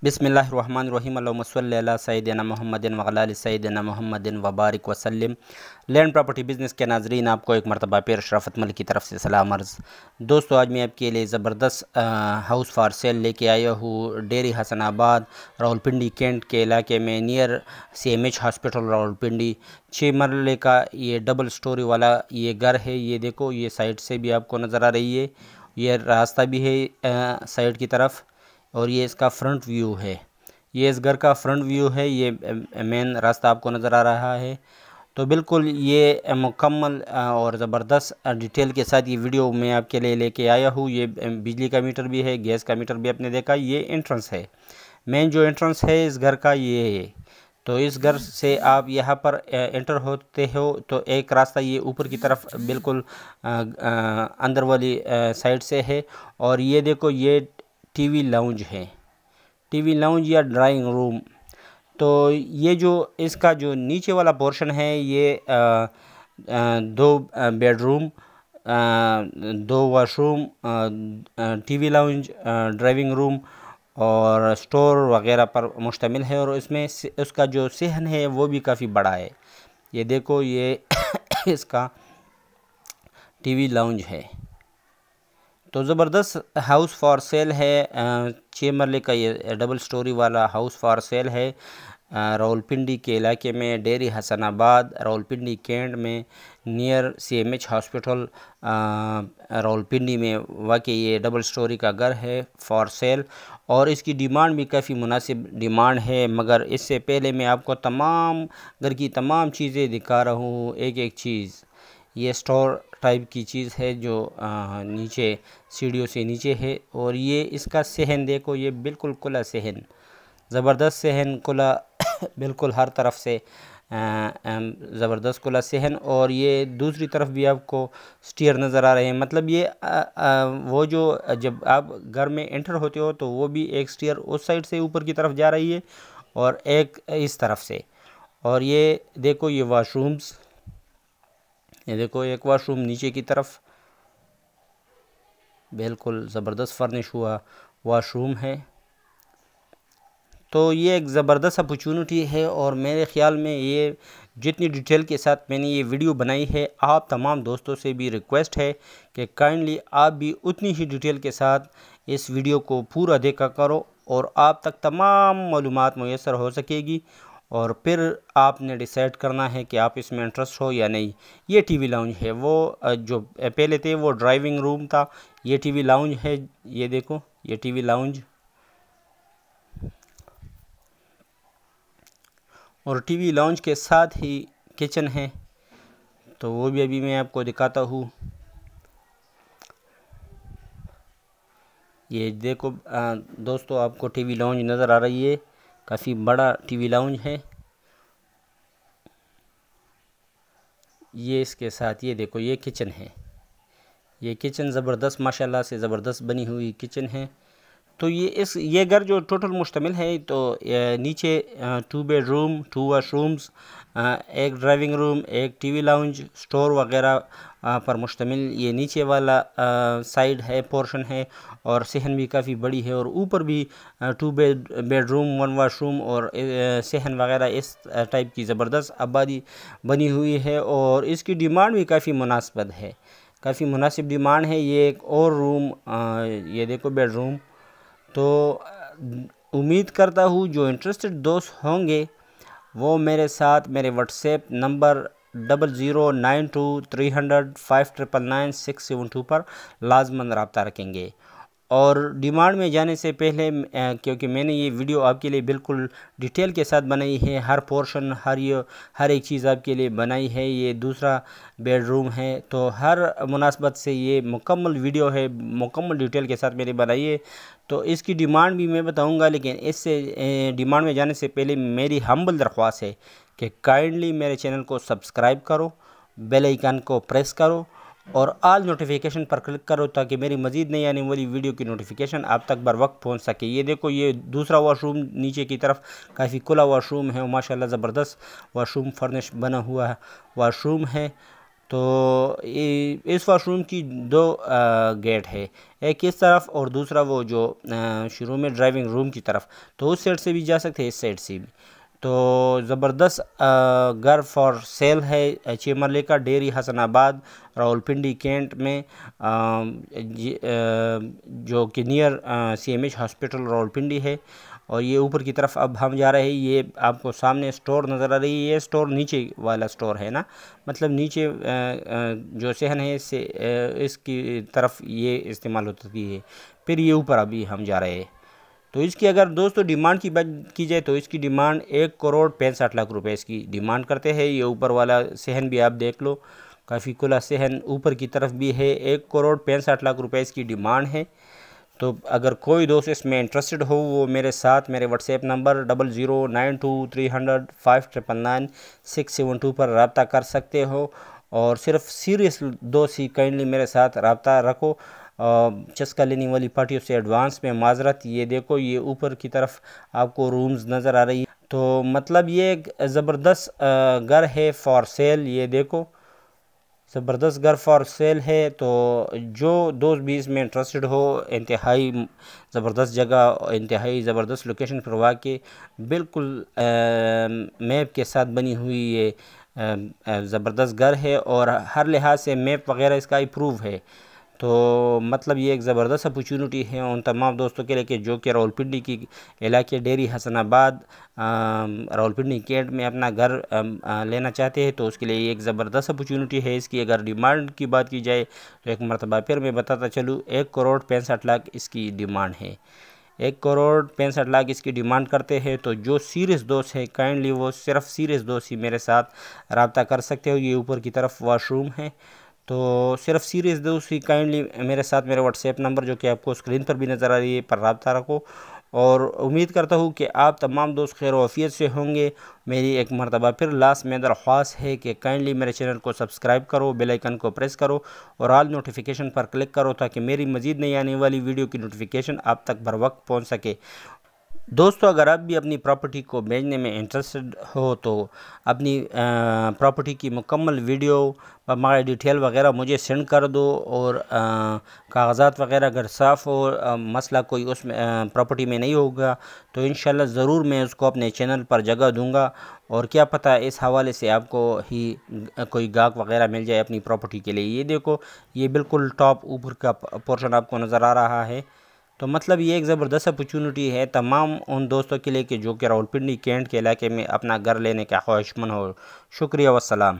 बिस्मिल्लाहिर्रहमानिर्रहीम अल्लाहुम्मा सल्लि अला सय्यिदिना मुहम्मदिन व अला आलि सय्यिदिना मुहम्मदिन व बारिक वसल्लिम। लैंड प्रॉपर्टी बिज़नेस के नाज़रीन, आपको एक मरतबा फिर शराफत मलिक की तरफ से सलाम अर्ज़। दोस्तों, आज मैं आपके लिए ज़बरदस्त हाउस फॉर सेल लेके आया हूँ। डेरी हसनाबाद रावलपिंडी कैंट के इलाके में नियर CMH हॉस्पिटल रावलपिंडी 6 मरले का ये डबल स्टोरी वाला ये घर है। ये देखो, ये साइड से भी आपको नज़र आ रही है, ये रास्ता भी है साइड की तरफ, और ये इसका फ्रंट व्यू है। ये इस घर का फ्रंट व्यू है, ये मेन रास्ता आपको नज़र आ रहा है। तो बिल्कुल ये मुकम्मल और ज़बरदस्त डिटेल के साथ ये वीडियो मैं आपके लिए लेके आया हूँ। ये बिजली का मीटर भी है, गैस का मीटर भी आपने देखा। ये एंट्रेंस है, मेन जो एंट्रेंस है इस घर का ये है। तो इस घर से आप यहाँ पर एंटर होते हो तो एक रास्ता ये ऊपर की तरफ बिल्कुल अंदर वाली साइड से है। और ये देखो, ये टीवी लाउंज है, टीवी लाउंज या ड्राइंग रूम। तो ये जो इसका जो नीचे वाला पोर्शन है, ये 2 bedroom, 2 washroom, TV lounge, driving room और स्टोर वगैरह पर मुश्तमिल है। और इसमें उसका जो सहन है वो भी काफ़ी बड़ा है। ये देखो, ये इसका टीवी लाउंज है। तो ज़बरदस्त हाउस फॉर सेल है। 6 मरले का ये डबल स्टोरी वाला हाउस फॉर सेल है रावलपिंडी के इलाके में, डेरी हसनाबाद रावलपिंडी कैंट में नियर CMH हॉस्पिटल रावलपिंडी में वाकई ये डबल स्टोरी का घर है फॉर सेल। और इसकी डिमांड भी काफ़ी मुनासिब डिमांड है। मगर इससे पहले मैं आपको तमाम घर की तमाम चीज़ें दिखा रहा हूँ, एक एक चीज़। ये स्टोर टाइप की चीज़ है जो नीचे सीढ़ियों से नीचे है। और ये इसका सहन देखो, ये बिल्कुल खुला सहन, ज़बरदस्त सहन, खुला बिल्कुल हर तरफ से ज़बरदस्त खुला सहन। और ये दूसरी तरफ भी आपको स्टीयर नज़र आ रहे हैं। मतलब ये वो जो जब आप घर में एंटर होते हो तो वो भी एक स्टीयर उस साइड से ऊपर की तरफ जा रही है और एक इस तरफ से। और ये देखो, ये वॉशरूम्स, ये देखो एक वॉशरूम नीचे की तरफ, बिल्कुल ज़बरदस्त फर्निश हुआ वॉशरूम है। तो ये एक ज़बरदस्त अपॉर्चुनिटी है। और मेरे ख़्याल में ये जितनी डिटेल के साथ मैंने ये वीडियो बनाई है, आप तमाम दोस्तों से भी रिक्वेस्ट है कि काइंडली आप भी उतनी ही डिटेल के साथ इस वीडियो को पूरा देखा करो और आप तक तमाम मालूमात मुयस्सर हो सकेगी। और फिर आपने डिसाइड करना है कि आप इसमें इंटरेस्ट हो या नहीं। ये टीवी लाउंज है, वो जो पहले थे वो ड्राइविंग रूम था, ये टीवी लाउंज है। ये देखो, ये टीवी लाउंज और टीवी लाउंज के साथ ही किचन है। तो वो भी अभी मैं आपको दिखाता हूँ। ये देखो दोस्तों, आपको टीवी लाउंज नज़र आ रही है, काफ़ी बड़ा टीवी लाउंज है। ये इसके साथ ये देखो, ये किचन है। ये किचन ज़बरदस्त, माशाल्लाह से ज़बरदस्त बनी हुई किचन है। तो ये घर जो टोटल मुश्तमिल है, तो नीचे 2 बेडरूम, 2 वाशरूम्स, एक ड्राइविंग रूम, एक टीवी लाउंज, स्टोर वगैरह पर मुश्तमिल ये नीचे वाला साइड है, पोर्शन है। और सहन भी काफ़ी बड़ी है। और ऊपर भी 2 बेडरूम, 1 वाशरूम और सहन वगैरह इस टाइप की ज़बरदस्त आबादी बनी हुई है। और इसकी डिमांड भी काफ़ी मुनासिब है, काफ़ी मुनासिब डिमांड है। ये एक और रूम, ये देखो बेडरूम। तो उम्मीद करता हूँ जो इंटरेस्टेड दोस्त होंगे वो मेरे साथ मेरे व्हाट्सएप नंबर 00923005999672 पर लाजमन रब्ता रखेंगे। और डिमांड में जाने से पहले, क्योंकि मैंने ये वीडियो आपके लिए बिल्कुल डिटेल के साथ बनाई है, हर पोर्शन, हर एक चीज़ आपके लिए बनाई है। ये दूसरा बेडरूम है, तो हर मुनासबत से ये मुकम्मल वीडियो है, मुकम्मल डिटेल के साथ मैंने बनाई है। तो इसकी डिमांड भी मैं बताऊंगा, लेकिन इससे डिमांड में जाने से पहले मेरी हम्बल दरख्वास्त है कि काइंडली मेरे चैनल को सब्सक्राइब करो, बेल आइकन को प्रेस करो और ऑल नोटिफिकेशन पर क्लिक करो ताकि मेरी मज़ीद नई आने वाली वीडियो की नोटिफिकेशन आप तक बर वक्त पहुँच सके। ये देखो, ये दूसरा वॉशरूम नीचे की तरफ काफ़ी खुला वॉशरूम है और माशाल्लाह ज़बरदस्त वॉशरूम फर्निश बना हुआ है वॉशरूम है। تو اس واش روم کی دو گیٹ ہے، ایک اس طرف اور دوسرا وہ جو شروع میں ڈرائیونگ روم کی طرف، تو اس سائڈ سے بھی جا سکتے ہیں، اس سائڈ سے بھی۔ تو زبردست گھر فار سیل ہے، 6 مرلے کا، ڈیری حسن آباد راولپنڈی کینٹ میں، جو کہ نیئر CMH ہاسپٹل راولپنڈی ہے۔ اور یہ اوپر کی طرف اب ہم جا رہے ہیں، یہ آپ کو سامنے سٹور نظر آ رہی ہے، یہ سٹور نیچے والا سٹور ہے نا، مطلب نیچے جو صحن ہے اس کی طرف یہ استعمال ہوتی ہے، پھر یہ اوپر ابھی ہم جا رہے ہیں۔ تو اس کی اگر دوستو ڈیمانڈ کی بات کی جائے تو اس کی ڈیمانڈ 1,65,00,000 روپے اس کی ڈیمانڈ کرتے ہیں۔ یہ اوپر والا صحن بھی آپ دیکھ لو، کافی کھلا صحن اوپر کی طرف بھی ہے، 1,65,00,000 روپے اس کی ڈیمانڈ ہے۔ تو اگر کوئی دوست اس میں انٹرسٹڈ ہو، وہ میرے ساتھ میرے واٹس ایپ نمبر 0092300599 پر رابطہ کر سکتے ہو، اور صرف سیریس دوست ہی کائنڈلی میرے ساتھ رابطہ رکھو۔ چسکا لینے والی پارٹیوں سے ایڈوانس میں معذرت۔ یہ دیکھو، یہ اوپر کی طرف آپ کو رومز نظر آ رہی ہیں، تو مطلب یہ ایک زبردست گھر ہے فار سیل۔ یہ دیکھو، زبردست گھر فار سیل ہے، تو جو دوست بھی اس میں انٹرسٹڈ ہو، انتہائی زبردست جگہ، انتہائی زبردست لوکیشن پر واقع، بالکل میپ کے ساتھ بنی ہوئی یہ زبردست گھر ہے، اور ہر لحاظ سے میپ وغیرہ اس کا اپروو ہے۔ تو مطلب یہ ایک زبردست اپورچونٹی ہے ان تمام دوستوں کے لیے کہ جو کہ راولپنڈی کی علاقے ڈیری حسن آباد راولپنڈی کینٹ میں اپنا گھر لینا چاہتے ہیں، تو اس کے لیے یہ ایک زبردست اپورچونٹی ہے۔ اس کی اگر ڈیمانڈ کی بات کی جائے تو ایک مرتبہ پھر میں بتاتا چلوں، 1,65,00,000 اس کی ڈیمانڈ ہے، 1,65,00,000 اس کی ڈیمانڈ کرتے ہیں۔ تو جو سیریس دوست ہے کائنڈلی وہ صرف سیریس دوست ہی میرے ساتھ رابطہ کر سکتے ہو۔ یہ اوپر کی طرف واش روم ہے، تو صرف سیریس دوست ہی کائنڈلی میرے ساتھ میرے واٹس ایپ نمبر جو کہ آپ کو اسکرین پر بھی نظر آ رہی ہے پر رابطہ رکھو، اور امید کرتا ہوں کہ آپ تمام دوست خیر و عافیت سے ہوں گے۔ میری ایک مرتبہ پھر لاسٹ میں درخواست ہے کہ کائنڈلی میرے چینل کو سبسکرائب کرو، بیل آئیکن کو پریس کرو، اور آل نوٹیفیکیشن پر کلک کرو تاکہ میری مزید نئی آنے والی ویڈیو کی نوٹیفیکیشن آپ تک بر وقت پہنچ سکے۔ دوستو اگر آپ بھی اپنی پراپرٹی کو بیچنے میں انٹرسٹڈ ہو تو اپنی پراپرٹی کی مکمل ویڈیو بغیر ڈیٹیل وغیرہ مجھے سینڈ کر دو، اور کاغذات وغیرہ اگر صاف ہو، مسئلہ کوئی اس میں پراپرٹی میں نہیں ہوگا، تو انشاءاللہ ضرور میں اس کو اپنے چینل پر جگہ دوں گا، اور کیا پتہ اس حوالے سے آپ کو ہی کوئی گاہک وغیرہ مل جائے اپنی پراپرٹی کے لیے۔ یہ دیکھو، یہ بالکل ٹاپ اوپر کا پورشن آپ کو نظر آ رہا ہے، تو مطلب یہ ایک زبردست اپورچونٹی ہے تمام ان دوستوں کے لیے کہ جو کہ راولپنڈی کینٹ کے علاقے میں اپنا گھر لینے کا خواہشمند ہو۔ شکریہ والسلام۔